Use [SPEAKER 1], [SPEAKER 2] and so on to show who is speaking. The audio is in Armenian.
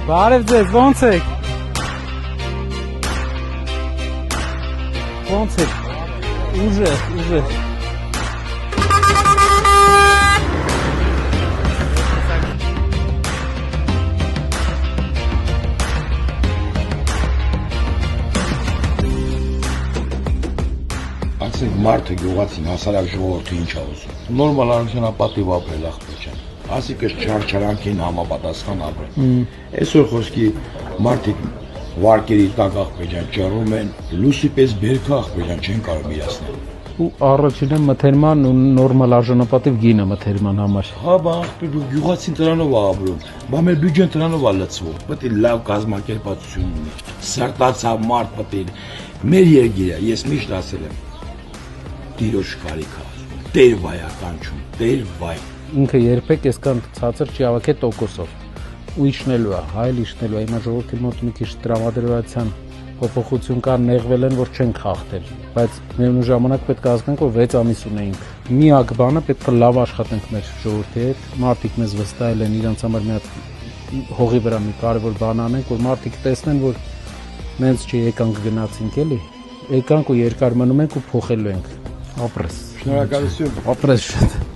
[SPEAKER 1] Բարև ձեզ, ո՞նց եք։ Ո՞նց եք։ Ուժեղ։
[SPEAKER 2] Ասենք մարդը գյուղացին հասարակ ժողովրդը ինչ ա ուզում։ Նորմալ անձնապատիվ ապրել աղբեջան։ Ասիկս չարչարանքին համապատասխան ապրել։ Այսօր խոսքի մարդիկ վարկերի տակ աղբեջան ճռում են, լուսի պես բերքը աղբեջան չեն կարող միացնել։
[SPEAKER 1] Ու առաջինը մթերման ու նորմալ արժանապատիվ գինը մթերման համար։
[SPEAKER 2] Հա, բախտու գյուղացին դրանով ա ապրում, բա մեր բյուջեն դրանով ա լցվում։ Պետք է լավ կազմակերպվածություն ունի։ Սրտացավ մարդ պետք է։ Մեր երկիրը, ես միշտ ասել եմ, Տիրոջ կարիք ա, Տեր վայականչում, Տեր վայ։
[SPEAKER 1] Ինքը երբեք այսքան ցածր չի հավաքել տոկոսով։ Ու իջնելու է, հայել իջնելու է, հիմա ժողովրդի մոտ մի քիչ տրամադրվածության փոփոխություն կա, նեղվել են, որ չեն խախտել, բայց միևնույն ժամանակ պետք է ասենք, որ 6 ամիս ունեինք։ Միակ բանը պետք է լավ աշխատենք մեր ժողովրդի հետ, մարդիկ մեզ վստահել են, իրանց համար մի հատ հողի վրա մի կարևոր բան անենք, որ մարդիկ տեսնեն, որ մենք չեկանք գնացինք էլի, եկանք ու երկար մնում ենք ու փոխելու ենք։ Ապրես։
[SPEAKER 2] Շնորհակալություն։
[SPEAKER 1] Ապրես շատ։